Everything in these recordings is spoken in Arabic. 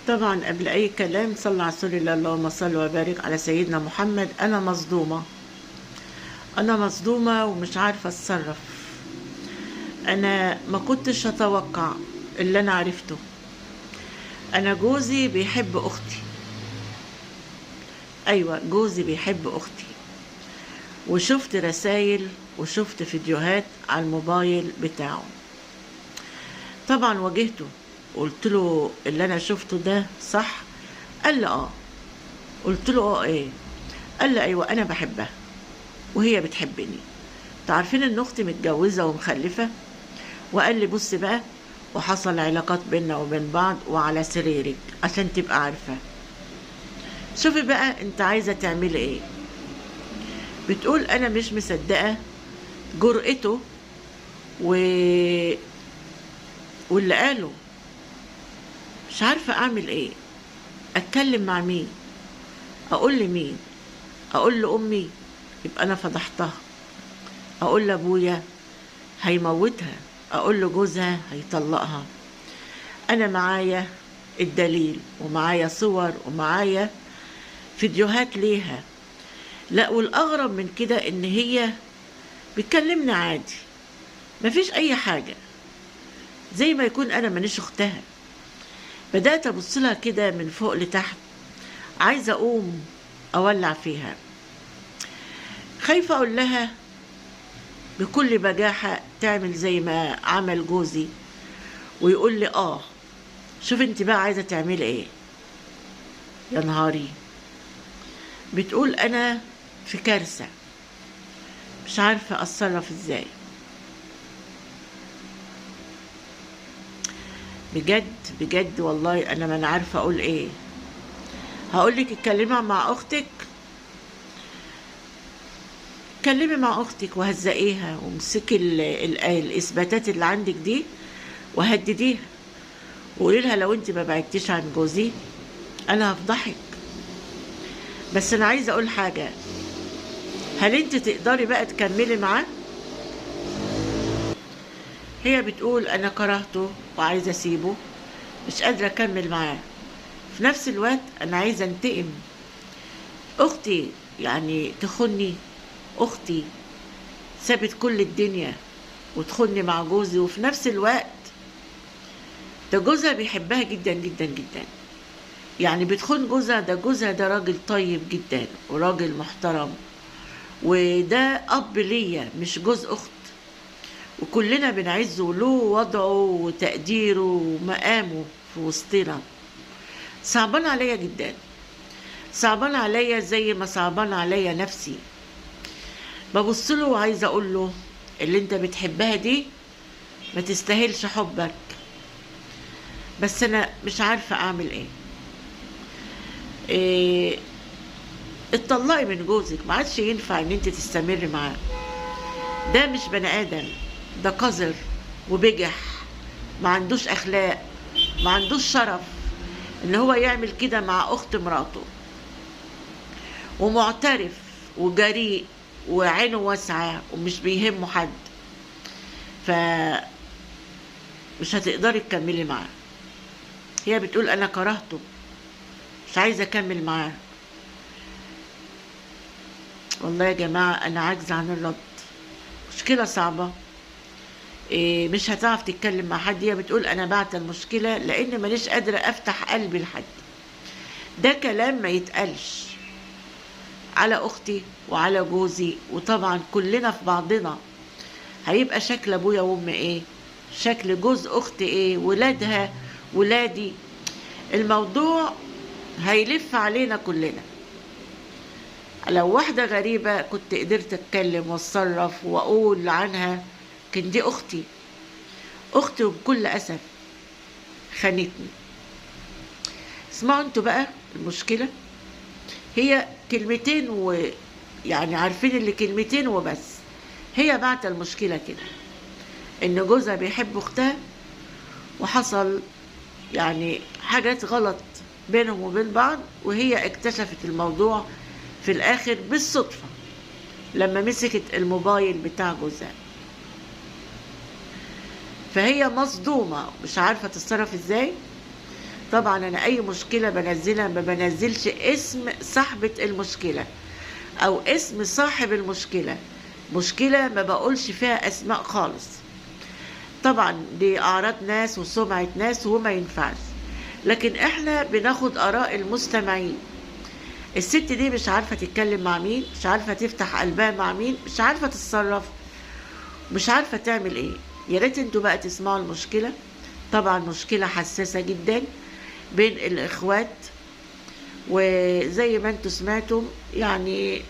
طبعا قبل اي كلام صلى على رسول الله، اللهم صل وبارك على سيدنا محمد. انا مصدومه ومش عارفه اتصرف. انا ما كنتش اتوقع اللي انا عرفته. انا جوزي بيحب اختي. ايوه، جوزي بيحب اختي، وشفت رسائل وشفت فيديوهات على الموبايل بتاعه. طبعا واجهته، قلت له اللي انا شفته ده صح؟ قال لي اه. قلت له اه ايه؟ قال لي ايوه انا بحبها وهي بتحبني. تعرفين ان اختي متجوزه ومخلفه؟ وقال لي بص بقى، وحصل علاقات بينا وبين بعض وعلى سريرك عشان تبقى عارفه. شوفي بقى انت عايزه تعملي ايه. بتقول انا مش مصدقه جرأته و... واللي قاله. مش عارفه اعمل ايه. اتكلم مع مين؟ اقول لمين؟ اقول لامي يبقى انا فضحتها، اقول لابويا هيموتها، اقول لجوزها هيطلقها. انا معايا الدليل ومعايا صور ومعايا فيديوهات ليها. لا، والاغرب من كده ان هي بتكلمني عادي، مفيش اي حاجه، زي ما يكون انا مانيش اختها. بدات ابص لها كده من فوق لتحت، عايزه اقوم اولع فيها. خايفه اقول لها بكل بجاحه تعمل زي ما عمل جوزي ويقول لي اه. شوف انت بقى عايزه تعملي ايه. يا نهاري. بتقول انا في كارثه، مش عارفه اتصرف ازاي. بجد بجد والله انا ما عارفه اقول ايه. هقولك اتكلمي مع اختك، اتكلمي مع اختك وهزقيها وامسكي الاثباتات اللي عندك دي وهدديها، وقولي لها لو انت ما بعدتيش عن جوزي انا هفضحك. بس انا عايزه اقول حاجه، هل انت تقدري بقى تكملي معاه؟ هي بتقول انا كرهته وعايزه اسيبه، مش قادره اكمل معاه. في نفس الوقت انا عايزه انتقم. اختي يعني تخني؟ اختي سابت كل الدنيا وتخني مع جوزي، وفي نفس الوقت ده جوزها بيحبها جدا جدا جدا. يعني بتخون جوزها؟ ده جوزها ده راجل طيب جدا وراجل محترم، وده اب ليا مش جوز اخت، وكلنا بنعزه له وضعه وتقديره ومقامه في وسطنا. صعبان عليا جدا، صعبان عليا زي ما صعبان عليا نفسي. ببص له وعايزه اقول له اللي انت بتحبها دي ما تستاهلش حبك، بس انا مش عارفه اعمل ايه. اتطلقي من جوزك، ما عادش ينفع ان انت تستمري معاه. ده مش بني ادم، ده قذر وبجح، ما عندوش اخلاق، ما عندوش شرف ان هو يعمل كده مع اخت مراته. ومعترف وجريء وعينه واسعه ومش بيهمه حد. ف مش هتقدري تكملي معاه. هي بتقول انا كرهته، مش عايزه اكمل معاه. والله يا جماعه انا عاجزه عن الرد. مشكله صعبه. مش هتعرف تتكلم مع حد. هي بتقول انا بعت المشكله لان مانيش قادره افتح قلبي لحد. ده كلام ما يتقالش على اختي وعلى جوزي، وطبعا كلنا في بعضنا. هيبقى شكل ابويا وامي ايه؟ شكل جوز اختي ايه؟ ولادها، ولادي. الموضوع هيلف علينا كلنا. لو واحدة غريبة كنت قدرت اتكلم واتصرف واقول عنها، كان دي اختي. اختي وبكل اسف خانتني. اسمعوا انتوا بقى المشكلة. هي كلمتين يعني عارفين اللي كلمتين وبس. هي بعت المشكلة كده ان جوزها بيحب اختها، وحصل يعني حاجات غلط بينهم وبين بعض، وهي اكتشفت الموضوع في الاخر بالصدفة لما مسكت الموبايل بتاع جوزها. فهي مصدومة مش عارفة تتصرف ازاي. طبعا انا اي مشكلة بنزلها ما بنزلش اسم صاحبة المشكلة او اسم صاحب المشكلة. مشكلة ما بقولش فيها اسماء خالص، طبعا دي اعراض ناس وسمعة ناس وما ينفعش. لكن احنا بناخد اراء المستمعين. الست دي مش عارفة تتكلم مع مين، مش عارفة تفتح قلبها مع مين، مش عارفة تتصرف، مش عارفة تعمل ايه. يا ريت انتوا بقى تسمعوا المشكلة. طبعا مشكلة حساسة جدا بين الاخوات، وزي ما انتوا سمعتم يعني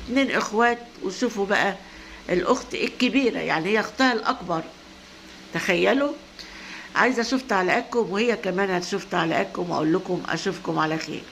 2 اخوات، وشوفوا بقى الاخت الكبيرة يعني هي اختها الاكبر، تخيلوا. عايزة اشوف تعليقاتكم، وهي كمان هتشوف تعليقاتكم، واقول لكم اشوفكم على خير.